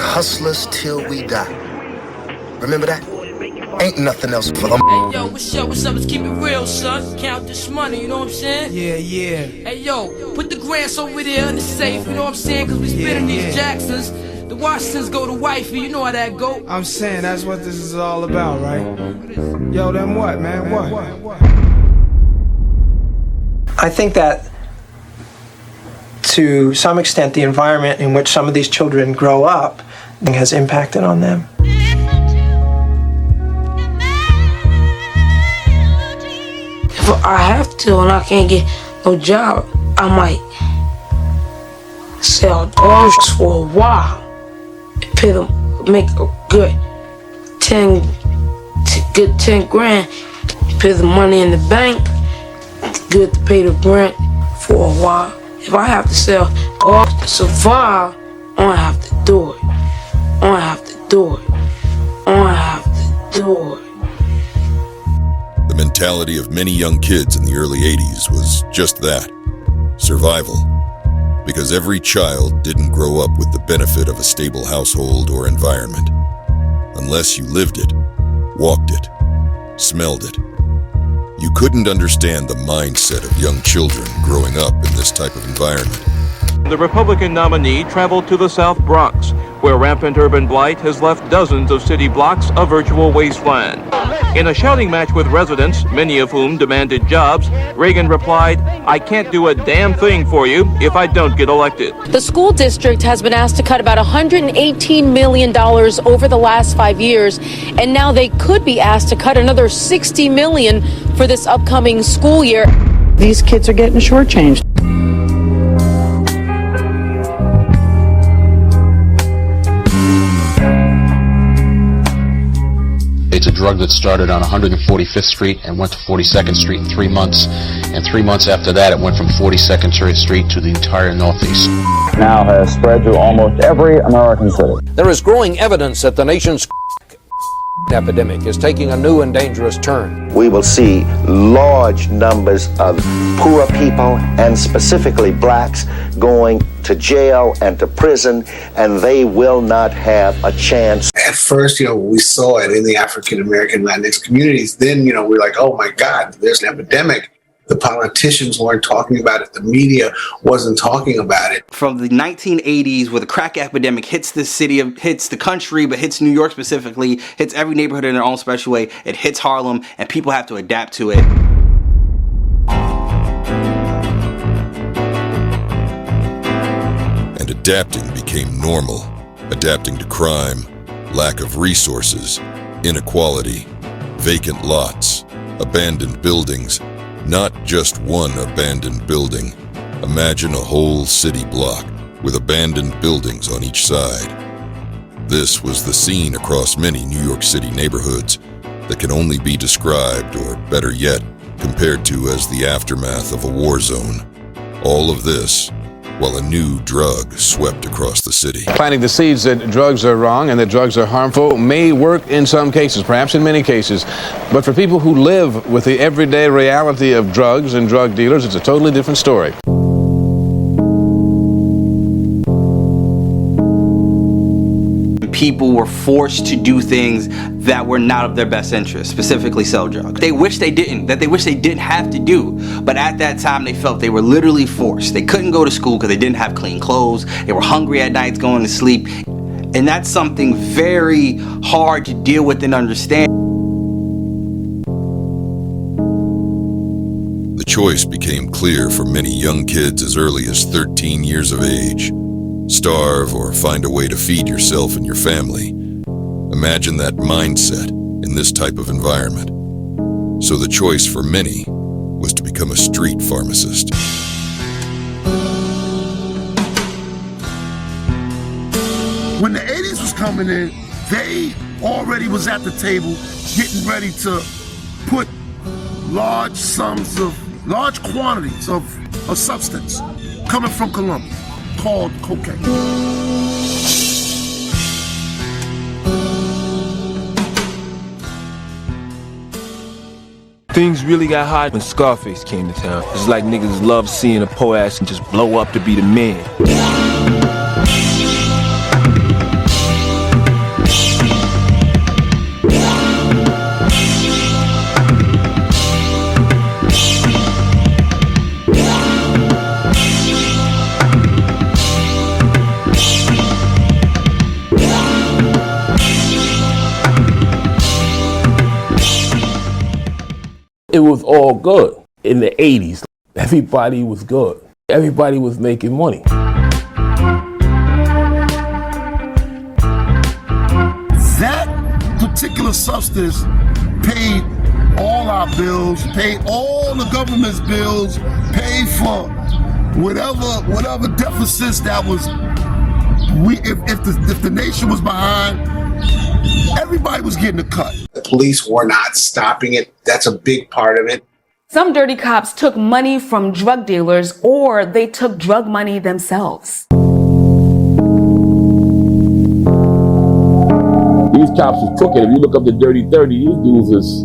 hustlers till we die. Remember that? Ain't nothing else for them. Hey yo, what's up, let's keep it real, son. Count this money, you know what I'm saying? Yeah. Hey yo, put the grants over there in the safe, you know what I'm saying? Cause we spitting these Jacksons. The Washingtons go to wifey, you know how that go. I'm saying that's what this is all about, right? Yo, then what, man, what? I think that to some extent the environment in which some of these children grow up has impacted on them. If I have to and I can't get no job, I might sell dogs for a while and pay them, make a good 10 grand, pay the money in the bank, good to pay the rent for a while. If I have to sell dogs to survive, I'm gonna have to do it. The mentality of many young kids in the early 80s was just that, survival. Because every child didn't grow up with the benefit of a stable household or environment. Unless you lived it, walked it, smelled it. You couldn't understand the mindset of young children growing up in this type of environment. The Republican nominee traveled to the South Bronx, where rampant urban blight has left dozens of city blocks a virtual wasteland. In a shouting match with residents, many of whom demanded jobs, Reagan replied, "I can't do a damn thing for you if I don't get elected." The school district has been asked to cut about $118 million over the last 5 years, and now they could be asked to cut another $60 million for this upcoming school year. These kids are getting shortchanged. It's a drug that started on 145th Street and went to 42nd Street in 3 months. And 3 months after that, it went from 42nd Street to the entire Northeast. Now has spread to almost every American city. There is growing evidence that the nation's epidemic is taking a new and dangerous turn. We will see large numbers of poor people, and specifically blacks, going to jail and to prison, and they will not have a chance. At first, we saw it in the African American Latinx communities. Then, we're like, oh my God, there's an epidemic. The politicians weren't talking about it. The media wasn't talking about it. From the 1980s, where the crack epidemic hits the city, hits the country, but hits New York specifically, hits every neighborhood in their own special way. It hits Harlem, and people have to adapt to it. And adapting became normal. Adapting to crime, lack of resources, inequality, vacant lots, abandoned buildings. Not just one abandoned building. Imagine a whole city block with abandoned buildings on each side. This was the scene across many New York City neighborhoods that can only be described, or better yet, compared to as the aftermath of a war zone. All of this while a new drug swept across the city. Planting the seeds that drugs are wrong and that drugs are harmful may work in some cases, perhaps in many cases. But for people who live with the everyday reality of drugs and drug dealers, it's a totally different story. People were forced to do things that were not of their best interest, specifically sell drugs. They wish they didn't have to do, but at that time they felt they were literally forced. They couldn't go to school because they didn't have clean clothes. They were hungry at nights going to sleep. And that's something very hard to deal with and understand. The choice became clear for many young kids as early as 13 years of age. Starve or find a way to feed yourself and your family. Imagine that mindset in this type of environment. So the choice for many was to become a street pharmacist. When the 80s was coming in, they already was at the table getting ready to put large quantities of a substance coming from Colombia called cocaine. Things really got hot when Scarface came to town. It's like niggas love seeing a poor ass and just blow up to be the man. it was all good. In the 80s, everybody was good. Everybody was making money. That particular substance paid all our bills, paid all the government's bills, paid for whatever deficits that was. If the nation was behind, everybody was getting a cut. The police were not stopping it. That's a big part of it. Some dirty cops took money from drug dealers, or they took drug money themselves. These cops was crooked. If you look up the Dirty 30, these dudes is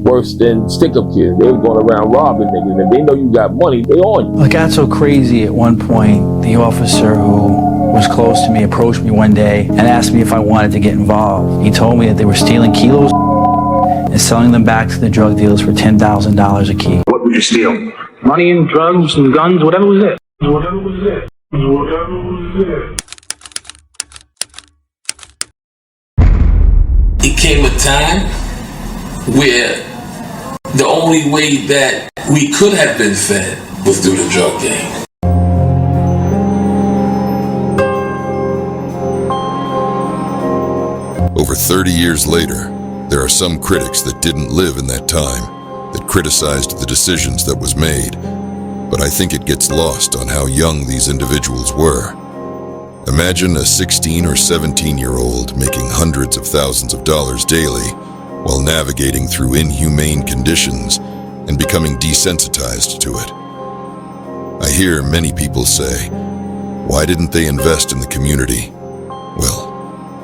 worse than stick-up kids. They were going around robbing niggas, and if they know you got money, they on you. I got so crazy at one point, the officer who was close to me approached me one day and asked me if I wanted to get involved. He told me that they were stealing kilos and selling them back to the drug dealers for $10,000 a key. What would you steal? Money and drugs and guns, whatever was it. Whatever was it. Whatever was it. It came a time where the only way that we could have been fed was through the drug game. Over 30 years later, there are some critics that didn't live in that time, that criticized the decisions that was made, but I think it gets lost on how young these individuals were. Imagine a 16 or 17-year-old making hundreds of thousands of dollars daily while navigating through inhumane conditions and becoming desensitized to it. I hear many people say, why didn't they invest in the community? Well,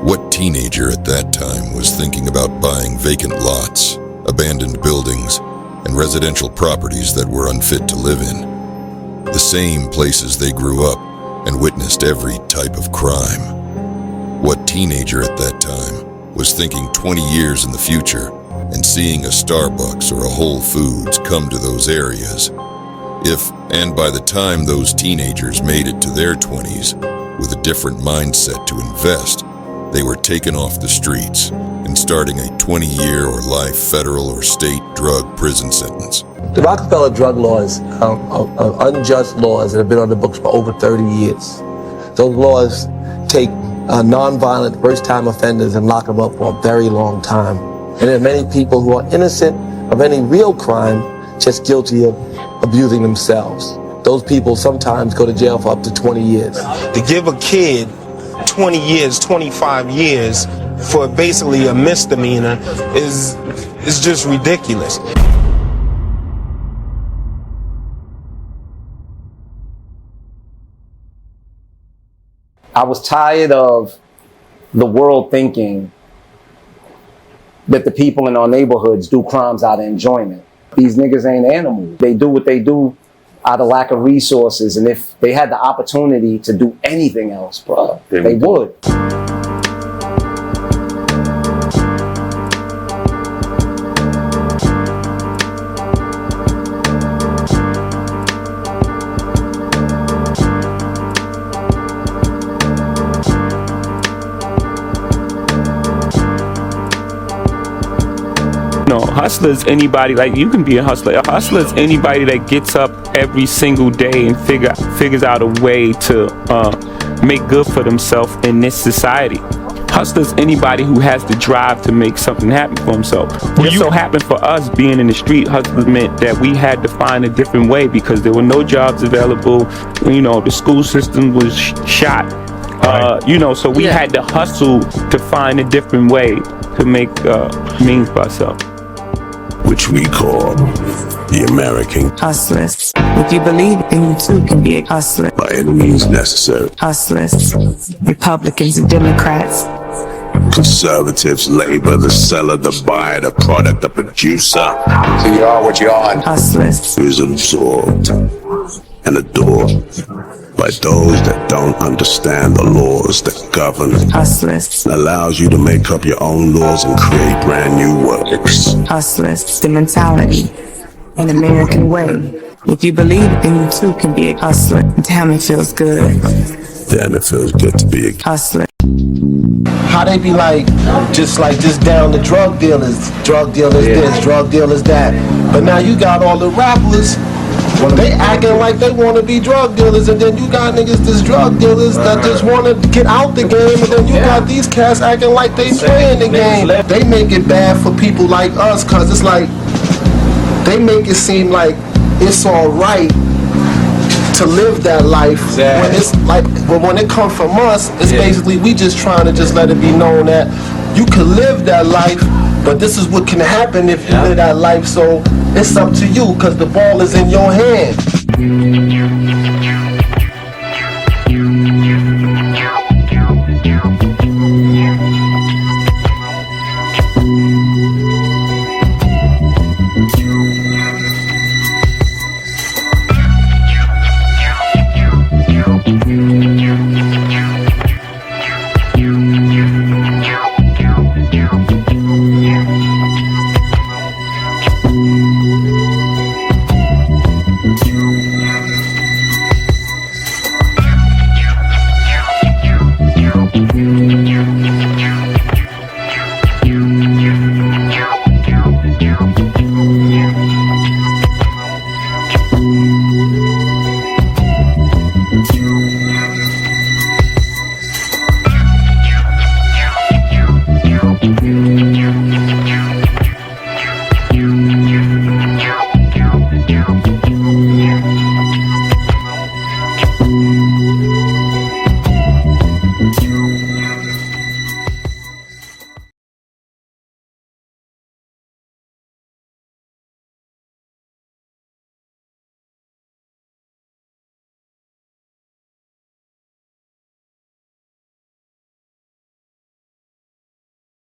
what teenager at that time was thinking about buying vacant lots, abandoned buildings, and residential properties that were unfit to live in? The same places they grew up and witnessed every type of crime. What teenager at that time was thinking 20 years in the future and seeing a Starbucks or a Whole Foods come to those areas? If, and by the time those teenagers made it to their 20s with a different mindset to invest, they were taken off the streets and starting a 20-year or life federal or state drug prison sentence. The Rockefeller drug laws are unjust laws that have been on the books for over 30 years. Those laws take nonviolent first-time offenders and lock them up for a very long time. And there are many people who are innocent of any real crime, just guilty of abusing themselves. Those people sometimes go to jail for up to 20 years. To give a kid 20 years, 25 years for basically a misdemeanor is just ridiculous. I was tired of the world thinking that the people in our neighborhoods do crimes out of enjoyment. These niggas ain't animals. They do what they do out of lack of resources, and if they had the opportunity to do anything else, bro, they would. No, hustler is anybody, like you can be a hustler. A hustler is anybody that gets up every single day and figures out a way to make good for themselves in this society. Hustler is anybody who has the drive to make something happen for himself. It so happened for us being in the street, hustler meant that we had to find a different way because there were no jobs available. You know, the school system was shot. You know, so we had to hustle to find a different way to make means for ourselves. Which we call the American hustlers. If you believe, then you too can be a hustler. By any means necessary. Hustlers, Republicans and Democrats. Conservatives, labor, the seller, the buyer, the product, the producer. So you are what you are. Hustlers. Is absorbed and adored by those that don't understand the laws that govern. Hustlers. Allows you to make up your own laws and create brand new works. Hustlers, the mentality, an American way. If you believe it, then you too can be a hustler. Damn, it feels good. Damn, it feels good to be a hustler. how they be like, just down to drug dealers this, drug dealers that. But now you got all the rappers, they acting like they want to be drug dealers, and then you got niggas that's drug dealers that just want to get out the game, and then you got these cats acting like they playing the game. They make it bad for people like us, cause it's like, they make it seem like it's alright to live that life when it's like, but when it comes from us, it's basically we just trying to just let it be known that you can live that life, but this is what can happen if you live that life. So it's up to you, because the ball is in your hand.